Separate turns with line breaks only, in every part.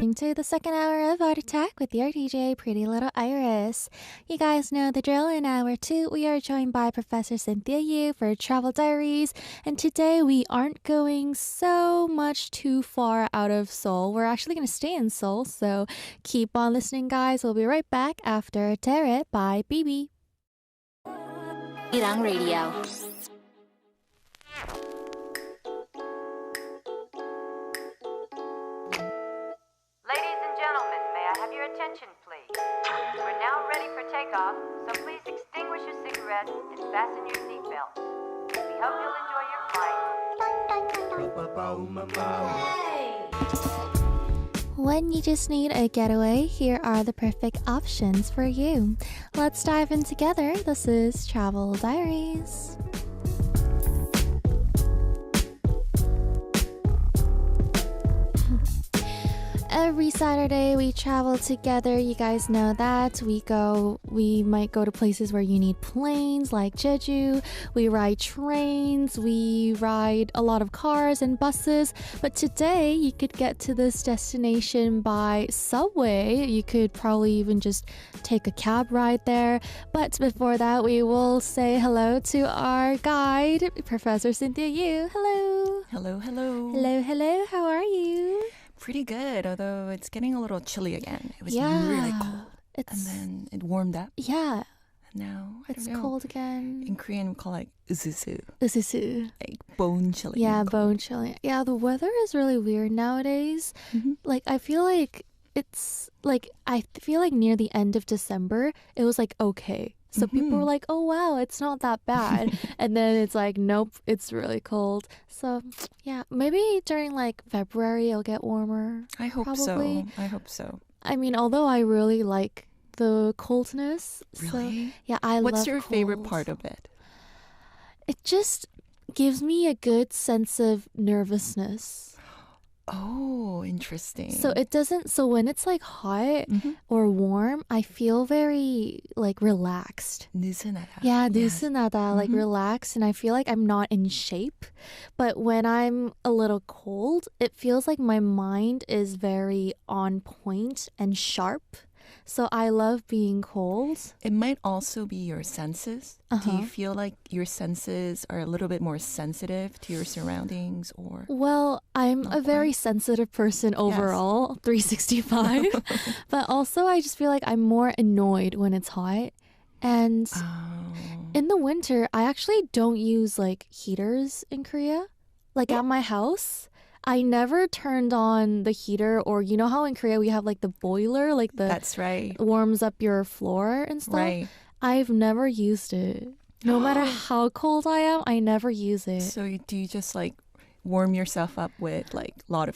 listening to the second hour of Art Attack with your DJ, Pretty Little Iris. You guys know the drill. In hour 2, we are joined by Professor Cynthia Yu for Travel Diaries. And today we aren't going so much too far out of Seoul. We're actually going to stay in Seoul, so keep on listening, guys. We'll be right back after Tear It by BB.
Arirang Radio.
Ladies and gentlemen, may I have your attention, please? We're now ready for takeoff, so please extinguish your cigarettes and fasten your seatbelts. We hope you'll enjoy your flight.
When you just need a getaway, here are the perfect options for you. Let's dive in together. This is Travel Diaries. Every Saturday we travel together. You guys know that. We might go to places where you need planes like Jeju. We ride trains. We ride a lot of cars and buses. But today you could get to this destination by subway. You could probably even just take a cab ride there. But before that, we will say hello to our guide, Professor Cynthia Yu. Hello.
Hello, hello.
Hello, hello. How are you?
Pretty good, although it's getting a little chilly again. It was
Yeah,
really cold. And then it warmed up.
Yeah,
And now, I
it's
don't know.
cold again.
In Korean, we call it ususu,
Ususu.
like bone chilly.
Yeah,
and cold.
bone chilling. Yeah, the weather is really weird nowadays.
Mhm.
Like, I feel like near the end of December, it was like okay. So people were like, oh wow, it's not that bad. And then it's like, nope, it's really cold. So yeah, maybe during like February it'll get warmer.
I hope
probably.
so. I hope so.
I mean, although I really like the coldness. So,
Really?
yeah, I love
What's your favorite
cold.
part of it?
It just gives me a good sense of nervousness.
Oh, interesting.
So when it's like hot
Mhm.
or warm, I feel very like relaxed.
느슨하다.
Yeah,
Yes.
느슨하다, like relaxed, and I feel like I'm not in shape. But when I'm a little cold, it feels like my mind is very on point and sharp. So I love being cold.
It might also be your senses. Do
Uh-huh.
you feel like your senses are a little bit more sensitive to your surroundings, or?
Well, I'm
Not
a very
quite.
sensitive person overall, 365. But also I just feel like I'm more annoyed when it's hot. And
Oh.
in the winter, I actually don't use like heaters in Korea. Like at my house, I never turned on the heater, or you know how in Korea we have like the boiler, like the
That's right.
warms up your floor and stuff.
Right.
I've never used it. No matter how cold I am, I never use it.
So do you just like warm yourself up with like a lot of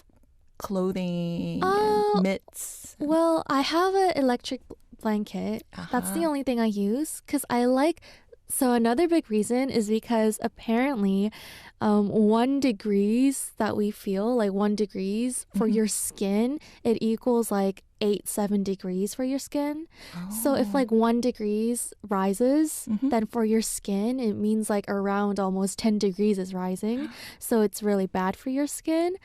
clothing
Oh,
and mitts?
Well, I have an electric blanket. That's the only thing I use because I like. So another big reason is because apparently 1 degrees that we feel, like 1 degrees for your skin, it equals like 7 degrees for your skin. So if like 1 degrees rises, then for your skin, it means like around almost 10 degrees is rising. So it's really bad for your skin.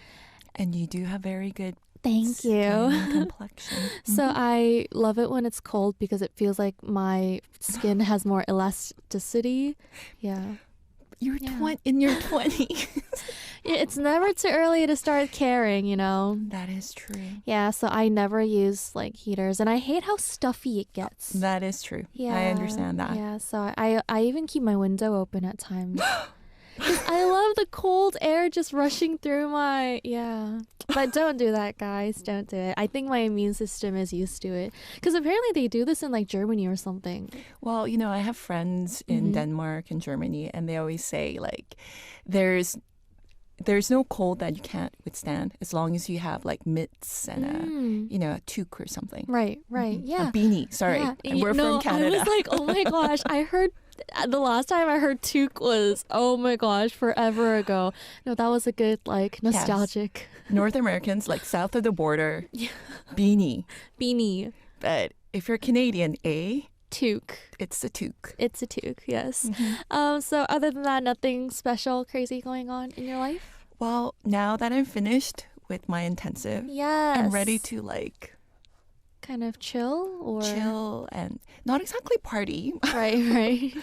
And you do have very good
Thank
skin
you.
complexion.
So I love it when it's cold because it feels like my skin has more elasticity. Yeah.
You're
Yeah.
in your 20s.
It's never too early to start caring, you know?
That is true.
Yeah, so I never use like heaters and I hate how stuffy it gets.
That is true.
Yeah.
I understand that.
Yeah, so I even keep my window open at times. 'Cause I love the cold air just rushing through my, yeah. But don't do that, guys. Don't do it. I think my immune system is used to it. Because apparently they do this in like Germany or something.
Well, I have friends in Denmark and Germany, and they always say like there's no cold that you can't withstand as long as you have like mitts and a toque or something.
Right, right. Yeah.
A beanie. Sorry.
Yeah.
And we're from Canada.
I was like, oh my gosh, I heard the last time I heard toque was, oh my gosh, forever ago. No, that was a good, like, nostalgic.
North Americans, like south of the border, beanie.
Beanie.
But if you're Canadian,
Toque.
it's a toque.
It's a toque, yes. So other than that, nothing special, crazy going on in your life?
Well, now that I'm finished with my intensive
Yes.
and ready to like
kind of chill or
chill and not exactly party,
right.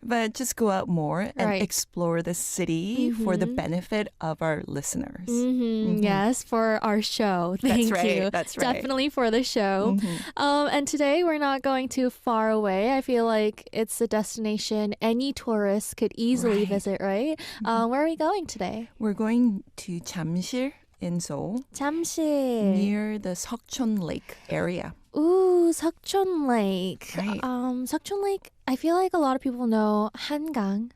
but just go out more and
Right.
explore the city for the benefit of our listeners.
Yes, for our show. Thank
right,
you.
that's right.
Definitely for the show. And today we're not going too far away. I feel like it's a destination any tourist could easily
Right.
visit, right? Where are we going today?
We're going to Jamsil in Seoul,
잠실.
near the Seokchon Lake area.
Ooh, Seokchon Lake.
Right.
Seokchon Lake, I feel like a lot of people know Hangang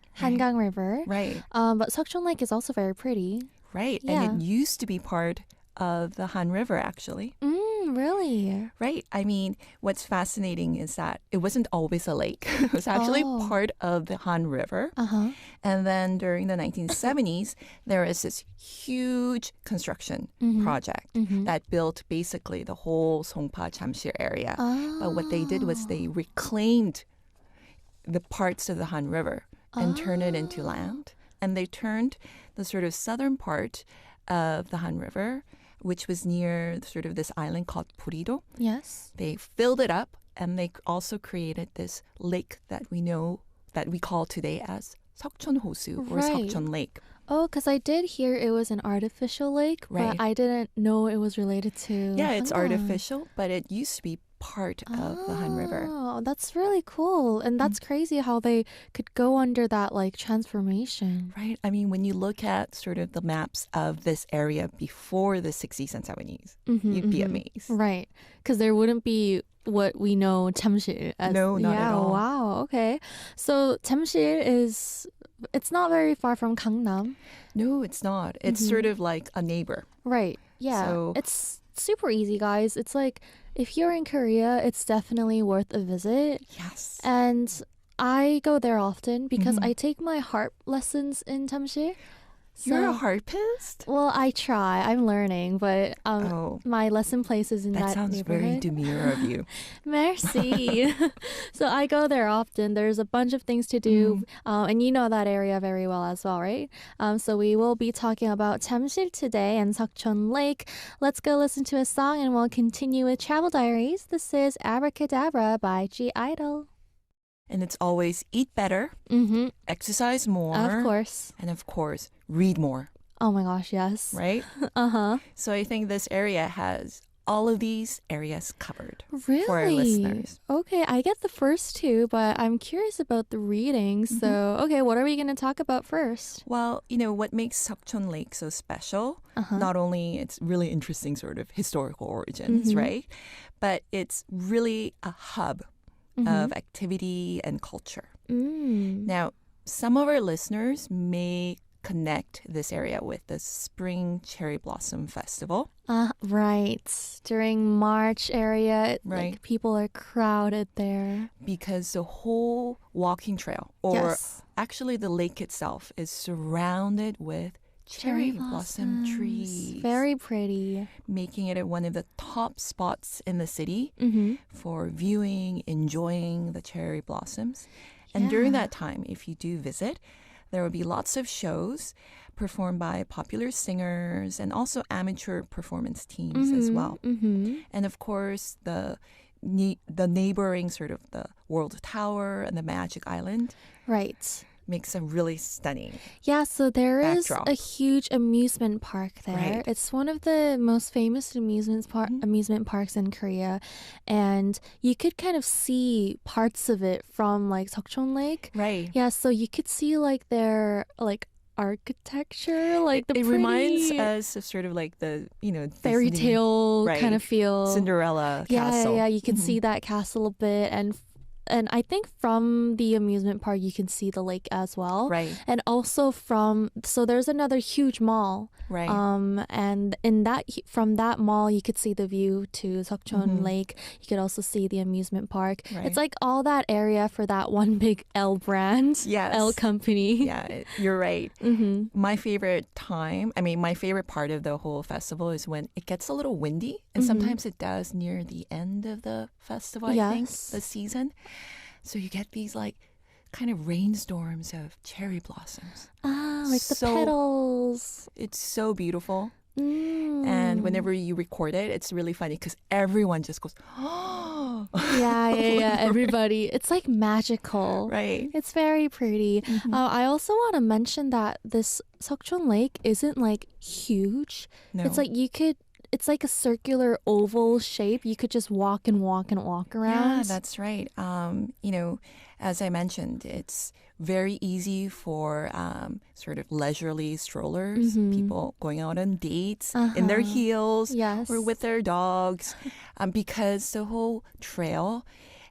River.
Right,
But Seokchon Lake is also very pretty.
right.
Yeah.
And it used to be part of the Han River, actually.
Really?
Right. I mean, what's fascinating is that it wasn't always a lake. It was actually
Oh.
part of the Han River.
Uh-huh.
And then during the 1970s, there was this huge construction project that built basically the whole Songpa Jamsil area. But what they did was they reclaimed the parts of the Han River and turned it into land. And they turned the sort of southern part of the Han River, which was near sort of this island called Purido.
Yes.
They filled it up and they also created this lake that we know, that we call today as Seokchon Hosu or
Right.
Seokchon Lake.
Oh, because I did hear it was an artificial lake,
Right.
but I didn't know it was related to
Yeah, it's
Hangang.
artificial, but it used to be part of the Han River.
Oh, that's really cool. And that's crazy how they could go under that like transformation.
Right? I mean, when you look at sort of the maps of this area before the 60s and 70s, you'd be amazed.
Right. Because there wouldn't be what we know 잠실 as.
No, not at all.
Wow. Okay. So 잠실 is, it's not very far from Gangnam.
No, it's not. It's sort of like a neighbor.
Right. Yeah.
So-
It's super easy, guys. It's like if you're in Korea, it's definitely worth a visit.
Yes.
And I go there often because I take my harp lessons in 잠실.
You're a
So-
harpist?
Well, I try. I'm learning, but
Oh,
my lesson place is in
that
that
sounds very
neighborhood.
demure of you.
Merci. So I go there often. There's a bunch of things to do, and you know that area very well as well, right? So we will be talking about 잠실 today and Seokchon Lake. Let's go listen to a song, and we'll continue with Travel Diaries. This is Abracadabra by G Idol.
And it's always eat better,
Mm-hmm.
exercise more,
Of course.
and of course, read more,
Oh my gosh, yes.
right?
Uh-huh.
So I think this area has all of these areas covered
Really?
for our listeners.
Okay, I get the first two, but I'm curious about the reading. So, okay, what are we going to talk about first?
Well, you know, what makes Seokchon Lake so special, not only its really interesting sort of historical origins, right? But it's really a hub of activity and culture. Now, some of our listeners may connect this area with the Spring Cherry Blossom Festival.
Right. During March area,
Right.
like people are crowded there.
Because the whole walking trail, or
Yes.
actually the lake itself, is surrounded with cherry blossom
blossoms.
trees,
Very pretty.
making it one of the top spots in the city for viewing, enjoying the cherry blossoms. And during that time, if you do visit, there will be lots of shows performed by popular singers and also amateur performance teams as well. And of course, the neighboring sort of the World Tower and the Magic Island
Right.
makes a really stunning.
Yeah, so there is
Backdrop.
a huge amusement park there.
Right.
It's one of the most famous amusement parks in Korea, and you could kind of see parts of it from like Seokchon Lake.
Right.
Yeah, so you could see like their like architecture, like the
It reminds
pretty
us of sort of like the, you know,
fairy
Disney
tale
right.
kind of feel.
Cinderella
Yeah,
castle.
yeah, you can see that castle a bit, and I think from the amusement park you can see the lake as well.
Right.
And also so there's another huge mall.
Right.
And in from that mall you could see the view to Seokchon Lake. You could also see the amusement park.
Right.
It's like all that area for that one big L brand.
Yes.
L company.
Yeah, you're right. My favorite time, I mean, my favorite part of the whole festival is when it gets a little windy, and sometimes it does near the end of the festival, I think,
Yes.
the season. So you get these like kind of rainstorms of cherry blossoms.
Ah, like the
So-
petals.
It's so beautiful. And whenever you record it, it's really funny because everyone just goes, oh.
Yeah. Everybody. It's like magical.
Right.
It's very pretty. I also want to mention that this Seokchon Lake isn't like huge.
No.
It's like it's like a circular oval shape. You could just walk and walk and walk around.
Yeah, that's right. As I mentioned, it's very easy for sort of leisurely strollers, people going out on dates in their heels or with their dogs, because the whole trail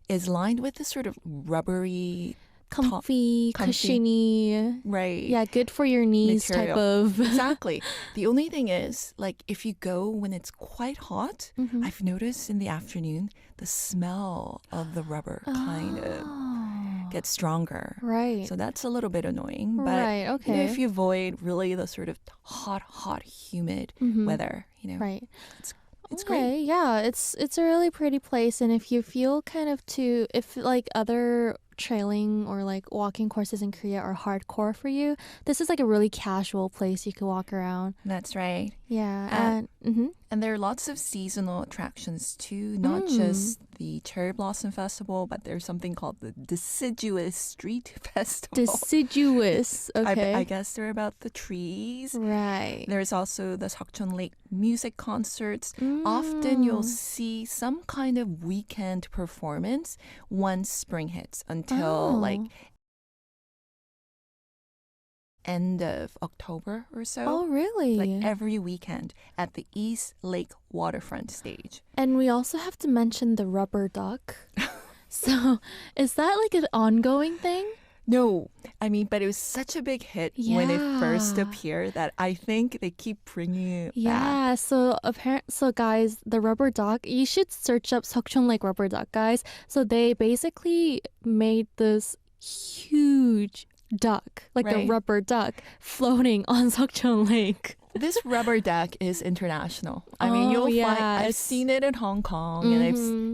is lined with this sort of rubbery,
comfy, cushiony.
Right.
Yeah, good for your knees
material.
Type of.
Exactly. The only thing is, like, if you go when it's quite hot, I've noticed in the afternoon, the smell of the rubber kind of gets stronger.
Right.
So that's a little bit annoying. But
Right, okay.
if you avoid really the sort of hot, humid weather,
Right.
it's
Okay,
great.
yeah, it's a really pretty place, and if you feel kind of if like other trailing or like walking courses in Korea are hardcore for you, this is like a really casual place you could walk around.
That's right.
Yeah,
And there are lots of seasonal attractions too, not just the Cherry Blossom Festival, but there's something called the Deciduous Street Festival.
deciduous. Okay,
I guess they're about the trees.
right.
There's also the Seokchon Lake music concerts. Often you'll see some kind of weekend performance once spring hits until like end of October or so.
Oh, really?
Like every weekend at the East Lake Waterfront stage.
And we also have to mention the rubber duck. So, is that like an ongoing thing?
No, I mean, but it was such a big hit when it first
Yeah.
appeared that I think they keep bringing it back.
Yeah, so guys, the rubber duck, you should search up Seokchon Lake rubber duck, guys. So they basically made this huge duck, like a
Right.
rubber duck floating on Seokchon Lake.
This rubber duck is international. I mean, you'll find I've
yes.
seen it in Hong Kong, and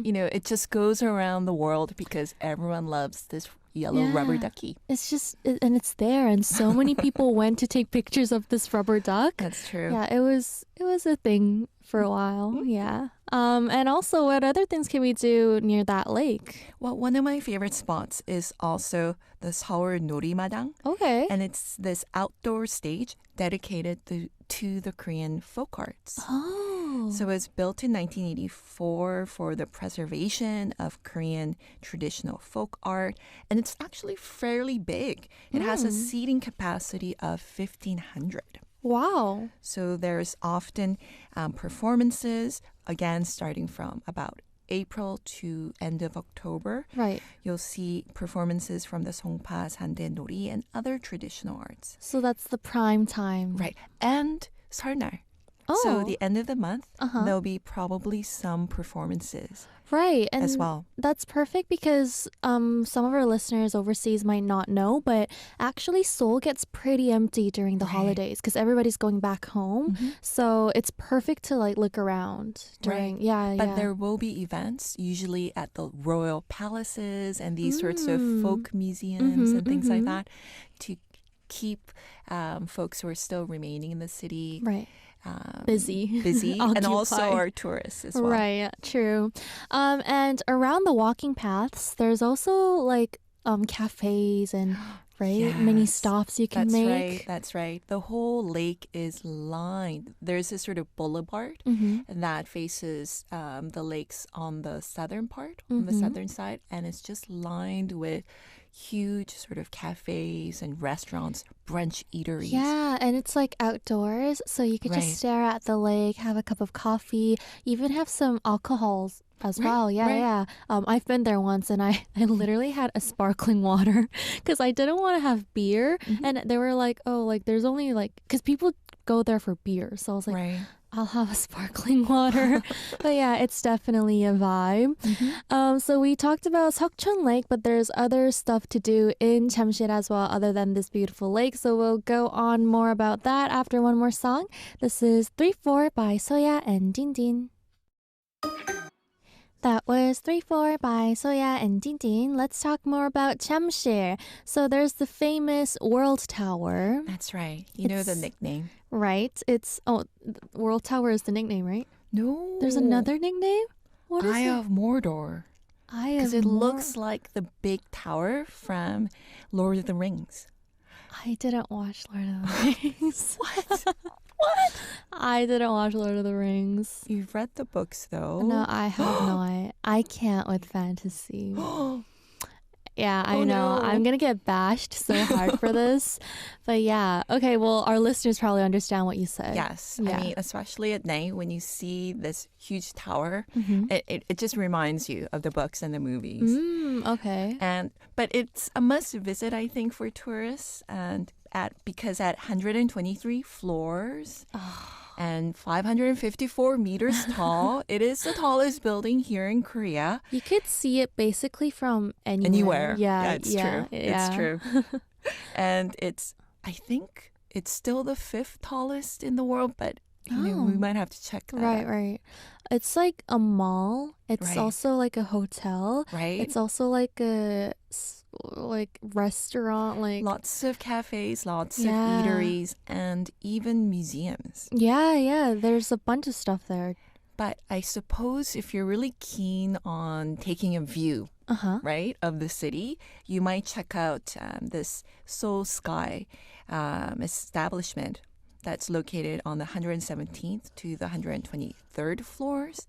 it just goes around the world because everyone loves this yellow rubber
Yeah.
ducky.
And it's there, and so many people went to take pictures of this rubber duck.
That's true.
Yeah, it was a thing for a while. Yeah. And also, what other things can we do near that lake?
Well, one of my favorite spots is also the Seoul Norimadang.
Okay.
And it's this outdoor stage dedicated to the Korean folk arts.
Oh.
So it was built in 1984 for the preservation of Korean traditional folk art. And it's actually fairly big. It has a seating capacity of 1,500.
Wow.
So there's often performances, again, starting from about April to end of October.
Right.
You'll see performances from the Songpa, Sande, Nori, and other traditional arts.
So that's the prime time.
Right. And 설날.
Oh.
So the end of the month, there'll be probably some performances
Right. And
as well.
that's perfect because some of our listeners overseas might not know, but actually Seoul gets pretty empty during the holidays because everybody's going back home. So it's perfect to like look around during
But there will be events, usually at the royal palaces and these sorts of folk museums and things like that, to keep folks who are still remaining in the city
right. Busy
and also
Occupied.
our tourists as well.
Right, true. And around the walking paths, there's also like cafes and mini
Yes,
stops you can
That's
make.
right. That's right. The whole lake is lined. There's this sort of boulevard that faces the lakes on the southern part, on the southern side, and it's just lined with huge sort of cafes and restaurants, brunch eateries.
Yeah, and it's like outdoors, so you could
Right.
just stare at the lake, have a cup of coffee, even have some alcohols as well. Yeah,
right.
yeah. I've been there once, and I literally had a sparkling water because I didn't want to have beer, and they were like, "Oh, like there's only like," because people go there for beer, so I was like,
Right.
I'll have a sparkling water. But yeah, it's definitely a vibe. So we talked about Seokchon Lake, but there's other stuff to do in Jamsil as well, other than this beautiful lake. So we'll go on more about that after one more song. This is 3-4 by Soya and Din Din. That was is 3-4 by Soya and Dintin. Let's talk more about Jamshir. So there's the famous World Tower.
That's right. You know the nickname.
Right. World Tower is the nickname, right?
No.
There's another nickname? What is
Eye
it?
of Mordor. Because it looks like the big tower from Lord of the Rings.
I didn't watch Lord of the Rings.
What?
I didn't watch Lord of the Rings.
You've read the books, though.
No, I have not. I can't with fantasy. Yeah, I know.
No.
I'm going to get bashed so hard for this. But yeah. Okay, well, our listeners probably understand what you said.
Yes.
Yeah.
I mean, especially at night when you see this huge tower,
Mm-hmm.
it just reminds you of the books and the movies.
Okay.
But it's a must visit, I think, for tourists. Because at 123 floors and 554 meters tall, it is the tallest building here in Korea.
You could see it basically from anywhere.
Yeah, it's true.
Yeah.
It's true. And I think it's still the 5th tallest in the world, but we might have to check that out.
Right. It's like a mall. It's
Right.
also like a hotel.
Right?
It's also like a restaurant. Like
Lots of cafes, lots of
Yeah.
eateries, and even museums.
yeah. There's a bunch of stuff there.
But I suppose if you're really keen on taking a view, right, of the city, you might check out this Seoul Sky establishment that's located on the 117th to the 123rd floors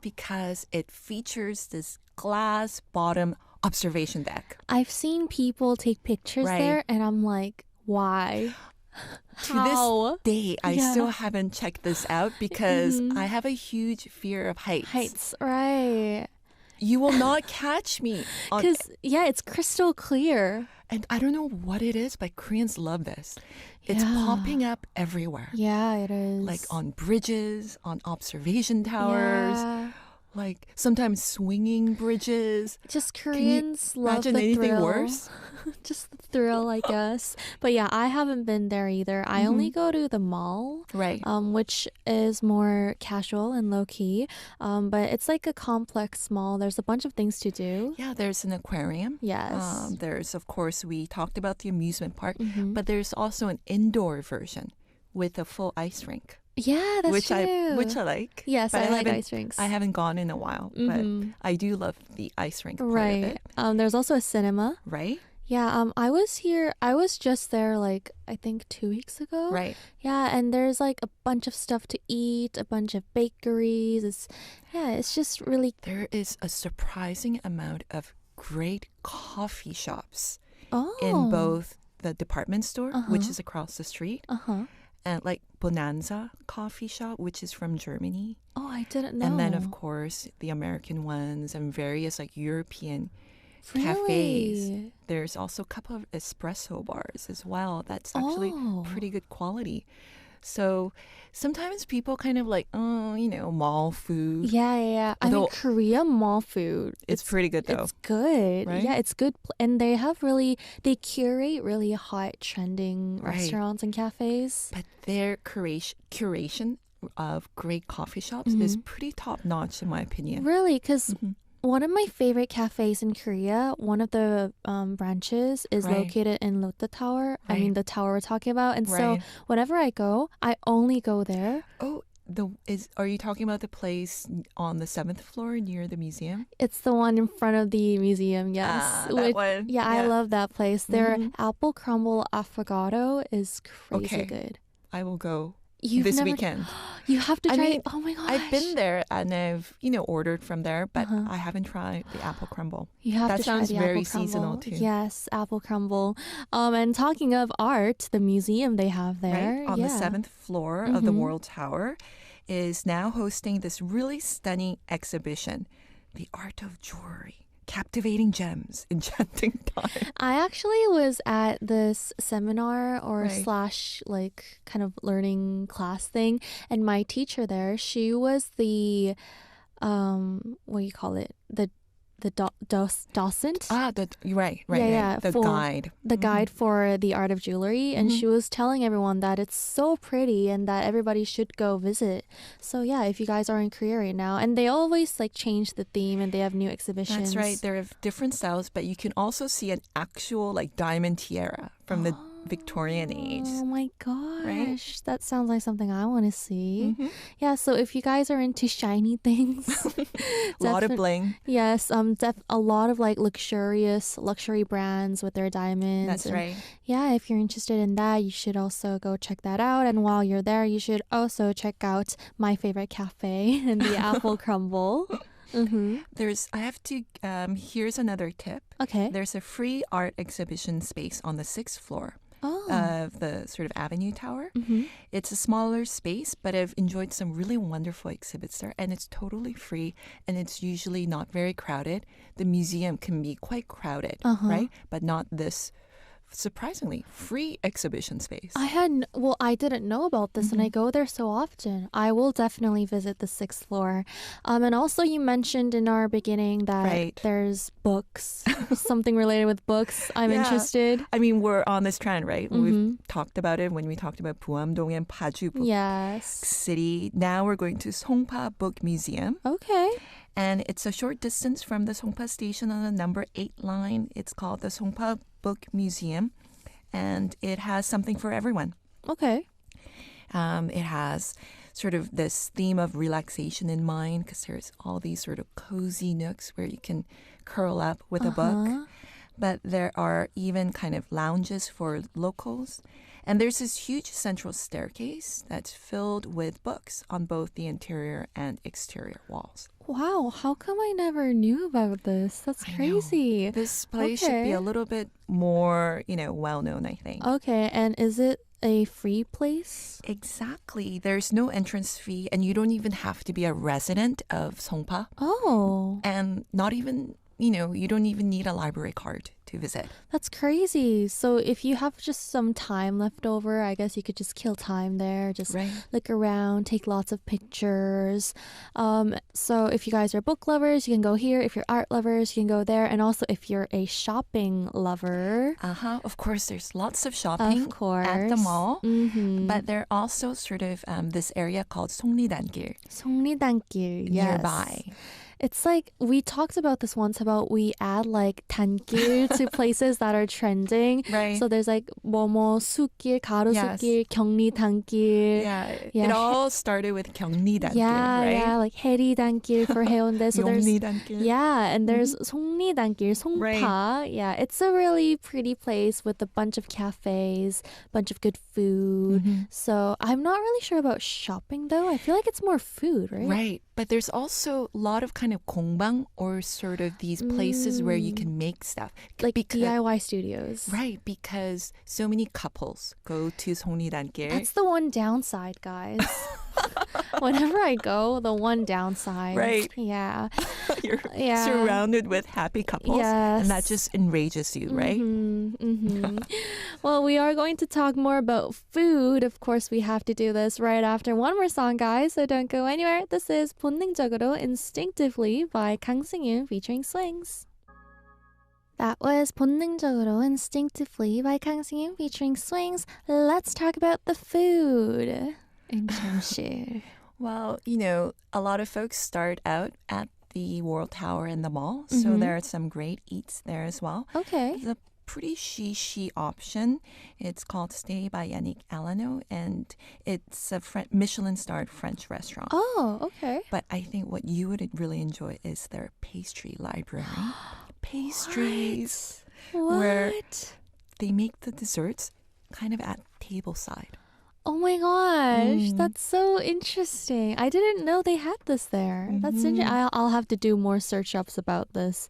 because it features this glass bottom observation deck.
I've seen people take pictures
Right.
there, and I'm like, why?
To
How?
this day, I
Yeah.
still haven't checked this out because I have a huge fear of heights.
Heights, right?
You will not catch me.
Because it's crystal clear.
And I don't know what it is, but Koreans love this. It's
Yeah.
popping up everywhere.
Yeah, it is.
Like on bridges, on observation towers,
Yeah.
like sometimes swinging bridges.
Just
Can you
Koreans love
imagine
the
anything
thrill.
worse?
Just the thrill, I guess. But yeah, I haven't been there either. I only go to the mall,
Right.
which is more casual and low key. But it's like a complex mall. There's a bunch of things to do.
Yeah, there's an aquarium.
Yes.
There's, of course, we talked about the amusement park,
Mm-hmm.
but there's also an indoor version with a full ice rink,
Yeah, that's
which
true.
which I like.
Yes,
But
I like
haven't-
ice rinks.
I haven't gone in a while, but I do love the ice rink part of
Right.
it.
There's also a cinema.
Right?
Yeah, I was just there like I think 2 weeks ago.
Right.
Yeah, and there's like a bunch of stuff to eat, a bunch of bakeries. It's just really
There is a surprising amount of great coffee shops
oh.
in both the department store, which is across the street, and like Bonanza coffee shop, which is from Germany.
Oh, I didn't know.
And then, of course, the American ones and various like European
Really?
cafes. There's also a couple of espresso bars as well. That's actually
Oh.
pretty good quality. So sometimes people kind of like, mall food.
Yeah. I mean,
Although-
Korea mall food.
It's pretty good though.
It's good.
Right?
Yeah, it's good. And they curate really hot, trending
Right.
restaurants and cafes.
But their curation of great coffee shops is pretty top notch in my opinion.
Really, because
Mm-hmm.
one of my favorite cafes in Korea, one of the branches is
Right.
located in Lotte Tower. I mean,
Right.
the tower we're talking about. And so
Right.
whenever I go, I only go there.
Oh, are you talking about the place on the 7th floor near the museum?
It's the one in front of the museum, yes.
That one.
Yeah, I
Yeah.
love that place. Their apple crumble affogato is crazy
Okay.
good.
I will go
You've
this
never-
weekend.
You have to
I
try
mean,
it. Oh my gosh.
I've been there and I've, ordered from there, but I haven't tried the apple crumble.
You have
That
to try
sounds
the
very
apple crumble.
seasonal, too.
Yes, apple crumble. And talking of art, the museum they have there.
Right? On the
yeah.
7th floor of the World Tower is now hosting this really stunning exhibition, The Art of Jewelry. Captivating gems, enchanting time.
I actually was at this seminar or
Right.
slash like kind of learning class thing, and my teacher there, she was the what do you call it? The docent.
You're right.
Yeah,
The guide.
The guide for the art of jewelry, and she was telling everyone that it's so pretty and that everybody should go visit. So yeah, if you guys are in Korea right now, and they always like change the theme and they have new exhibitions.
That's right. There are different styles, but you can also see an actual like diamond tiara from the Victorian age.
Oh my gosh,
Right?
that sounds like something I want to see. Yeah, so if you guys are into shiny things,
A lot of bling.
yes, a lot of like luxury brands with their diamonds.
That's
and
right.
yeah, if you're interested in that, you should also go check that out. And while you're there, you should also check out my favorite cafe and the apple crumble.
Here's another tip.
Okay.
There's a free art exhibition space on the 6th floor
Oh.
of the sort of Avenue Tower. It's a smaller space, but I've enjoyed some really wonderful exhibits there, and it's totally free, and it's usually not very crowded. The museum can be quite crowded, right? But not this surprisingly free exhibition space.
I didn't know about this, and I go there so often. I will definitely visit the 6th floor. And also you mentioned in our beginning that there's books, something related with books. I'm interested.
I mean, we're on this trend, right? We've talked about it when we talked about Buamdong and Paju Book
Yes.
City. Now we're going to Songpa Book Museum.
Okay.
And it's a short distance from the Songpa station on the number 8 line. It's called the Songpa Book Museum, and it has something for everyone.
Okay.
It has sort of this theme of relaxation in mind because there's all these sort of cozy nooks where you can curl up with a book. But there are even kind of lounges for locals. And there's this huge central staircase that's filled with books on both the interior and exterior walls.
Wow, how come I never knew about this? That's crazy.
This place should be a little bit more, well-known, I think.
Okay, and is it a free place?
Exactly. There's no entrance fee, and you don't even have to be a resident of Songpa.
Oh.
And not even, you don't even need a library card to visit.
That's crazy. So if you have just some time left over, I guess you could just kill time there, just look around, take lots of pictures. So if you guys are book lovers, you can go here. If you're art lovers, you can go there. And also if you're a shopping lover.
Of course, there's lots of shopping at the mall. But there are also sort of this area called Songlidankil.
Songlidankil, yes.
Nearby.
It's like we talked about this once about we add like 단길 to places that are trending.
Right.
So there's like 뭐뭐 숲길, 가로수길, 경리단길.
Yeah. It all started with 경리단길, right?
Yeah, like 해리단길 for 해운대. So there's
용리단길.
and there's 송리단길, 송파.
Right.
Yeah, it's a really pretty place with a bunch of cafes, bunch of good food. So I'm not really sure about shopping though. I feel like it's more food, right?
Right. But there's also a lot of kind of 공방 or sort of these places where you can make stuff.
Like DIY studios.
Right, because so many couples go to 송리단길.
That's the one downside, guys. Whenever I go, the one downside.
Right.
Yeah.
You're surrounded with happy couples.
Yes.
And that just enrages you, right?
Well, we are going to talk more about food. Of course, we have to do this right after one more song, guys. So don't go anywhere. This is 본능적으로 Instinctively by Kang Seung-yoon featuring Swings. That was 본능적으로 Instinctively by Kang Seung-yoon featuring Swings. Let's talk about the food.
Well, a lot of folks start out at the World Tower in the mall. So there are some great eats there as well.
Okay.
It's a pretty chic option. It's called Stay by Yannick Alano, and it's a Michelin-starred French restaurant.
Oh, okay.
But I think what you would really enjoy is their pastry library. Pastries.
What?
Where they make the desserts kind of at tableside.
Oh my gosh, that's so interesting. I didn't know they had this there. That's interesting. I'll have to do more search ups about this.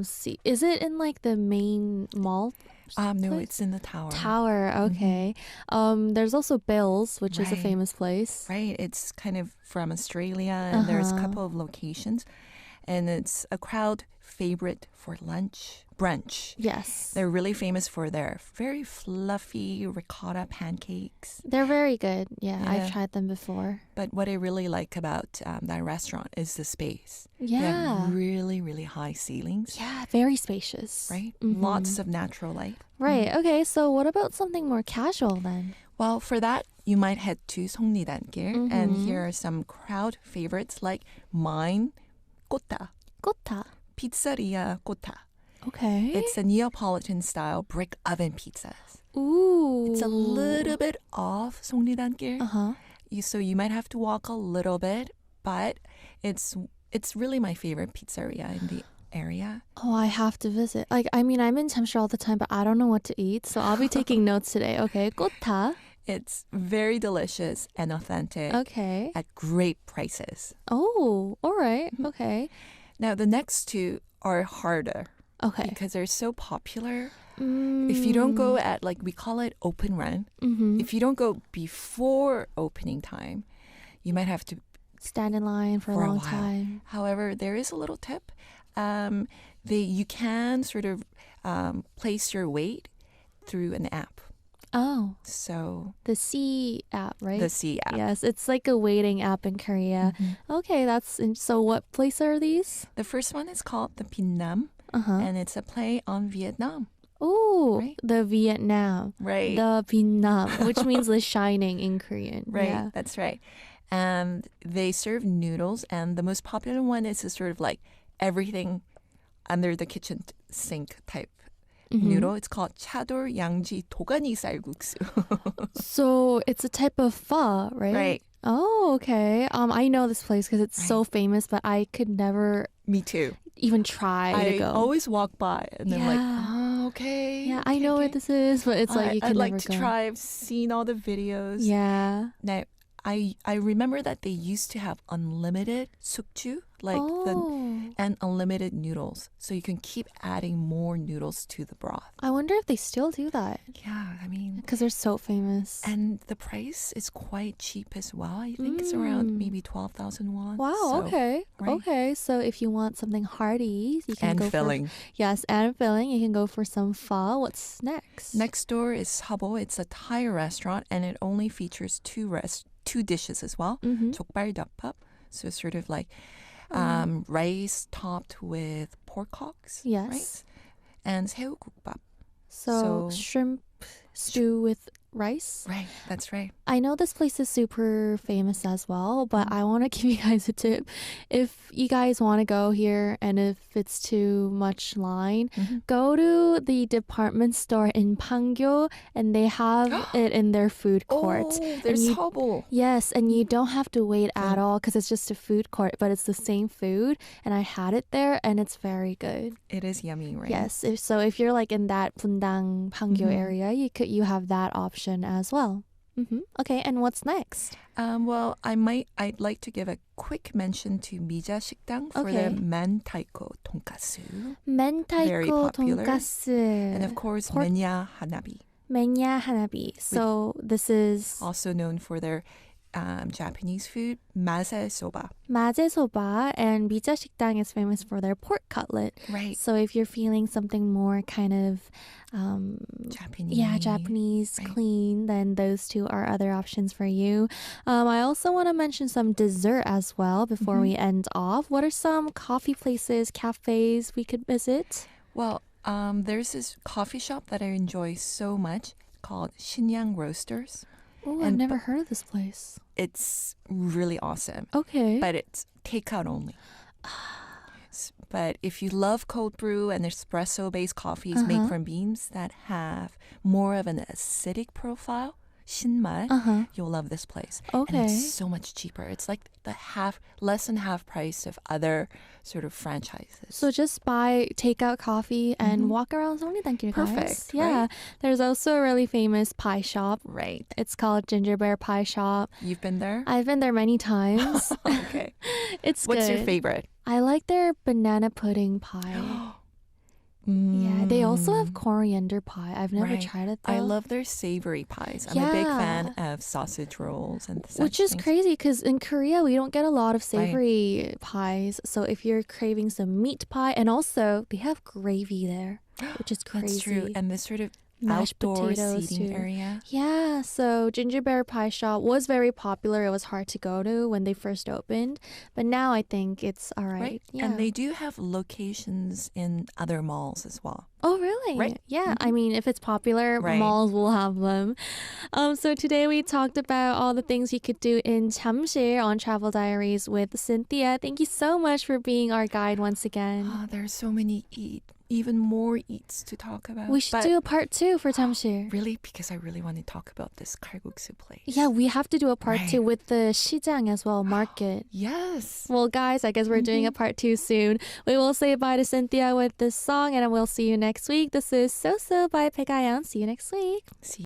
See, is it in like the main mall?
No, it's in the tower.
Tower, okay. There's also Bill's, which is a famous place.
Right, it's kind of from Australia, and there's a couple of locations. and it's a crowd favorite for brunch.
Yes.
They're really famous for their very fluffy ricotta pancakes.
They're very good. Yeah,
Yeah.
I've tried them before.
But what I really like about that restaurant is the space. They
Yeah.
have really, really high ceilings.
Yeah, very spacious.
Right?
Mhm.
Lots of natural light.
Right. Okay, so what about something more casual then?
Well, for that, you might head to 성리단길. And
Mhm.
here are some crowd favorites like mine, Kotta,
Gotta.
Pizzeria Kotta.
Okay.
It's a Neapolitan-style brick oven pizzas.
Ooh.
It's a little bit off 성리단길.
Uh-huh.
So you might have to walk a little bit, but it's really my favorite pizzeria in the area.
Oh, I have to visit. Like, I mean, I'm in Tempshire all the time, but I don't know what to eat, so I'll be taking notes today. Okay, gotta.
It's very delicious and authentic
Okay.
at great prices.
Oh, all right. Okay.
Now, the next two are harder
Okay.
because they're so popular. If you don't go at, like, we call it open run,
Mm-hmm.
if you don't go before opening time, you might have to
Stand in line for a long
while.
time.
However, there is a little tip. You can sort of place your weight through an app.
Oh,
So
the C app, right?
the C app.
Yes, it's like a waiting app in Korea. Okay, so what place are these?
The first one is called the Pinnam,
Uh-huh.
and it's a play on Vietnam.
Oh,
Right.
the Vietnam.
Right.
The Vietnam, which means the shining in Korean.
Right,
Yeah.
that's right. And they serve noodles, and the most popular one is a sort of like everything under the kitchen sink type noodle. It's called 차돌 양지 도가니 쌀국수.
So it's a type of pho, right?
Right.
Oh, okay. I know this place because it's so famous, but I could never
Me too.
even try to
I
go.
always walk by and then like,
Yeah.
oh, okay.
Yeah, I
okay,
know where
okay.
this is, but it's like you can
I'd
never
like to
go.
try. I've seen all the videos.
Yeah.
Now, I remember that they used to have unlimited sukju, and unlimited noodles. So you can keep adding more noodles to the broth.
I wonder if they still do that
Yeah, I mean,
because they're so famous.
and the price is quite cheap as well. I think it's around maybe 12,000 won.
Wow.
So,
Okay.
right.
Okay. So if you want something hearty, you can
And
go
filling.
Yes, and filling. You can go for some pho. What's next?
Next door is Sabo. It's a Thai restaurant, and it only features two dishes as well.
Mm-hmm.
족발덮밥, so sort of like rice topped with pork hocks.
Yes.
Right? And 새우국밥.
So
So-
shrimp stew with rice.
Right, that's right.
I know this place is super famous as well, but I want to give you guys a tip. If you guys want to go here and if it's too much line, go to the department store in Pangyo and they have it in their food court.
Oh, there's
you-
Sabo.
Yes, and you don't have to wait at all because it's just a food court, but it's the same food. And I had it there and it's very good.
It is yummy, right?
Yes, if you're like in that Pundang Pangyo area, you have that option as well. Okay, and what's next?
Well, I'd like to give a quick mention to 미자 식당 for
Okay.
their mentaiko tonkatsu. Very
Mentaiko
popular.
tonkatsu.
And of course,
pork-
menya hanabi,
Menya hanabi. So this is
also known for their Japanese food, maze soba.
maze soba, and Bija Shikdang is famous for their pork cutlet.
Right.
So if you're feeling something more kind of
Japanese.
Japanese
right.
clean, then those two are other options for you. I also want to mention some dessert as well before we end off. What are some coffee places, cafes we could visit?
Well, there's this coffee shop that I enjoy so much called Shinyang Roasters.
Oh, I've
And-
never heard of this place.
It's really awesome,
Okay.
but it's takeout only. But if you love cold brew and espresso-based coffees made from beans that have more of an acidic profile, 신맛, you'll love this place.
Okay.
And it's so much cheaper. It's like less than half price of other sort of franchises.
So just buy takeout coffee and walk around Seongnidankil, guys.
Perfect,
Yeah.
right?
There's also a really famous pie shop.
Right.
It's called Ginger Bear Pie Shop.
You've been there?
I've been there many times.
Okay.
It's
What's
good.
your favorite?
I like their banana pudding pie. Yeah, they also have coriander pie. I've never
Right.
tried it though.
I love their savory pies. I'm a big fan
Yeah.
of sausage rolls and such
Which is
things.
crazy because in Korea we don't get a lot of
Right.
savory pies. So if you're craving some meat pie, and also they have gravy there, which is crazy.
That's true. And this sort of
Mashed
outdoor
potatoes
seating
too.
area.
Yeah, so Gingerbread Pie Shop was very popular. It was hard to go to when they first opened, but now I think it's all right.
Right.
Yeah.
And they do have locations in other malls as well.
Oh, really?
Right.
Yeah. I mean, if it's popular,
Right.
malls will have them. So today we talked about all the things you could do in Jamsil on Travel Diaries with Cynthia. Thank you so much for being our guide once again.
Ah, there are so many even more eats to talk about.
We should
But
do a part 2 for Jamsil.
really, because I really want to talk about this kalguksu place.
Yeah, we have to do a part
Right.
2 with the 시장 as well, market.
Yes.
Well, guys, I guess we're doing a part 2 soon. We will say bye to Cynthia with this song, and we'll see you next week. This is So So by Pegayang. See you next week.
See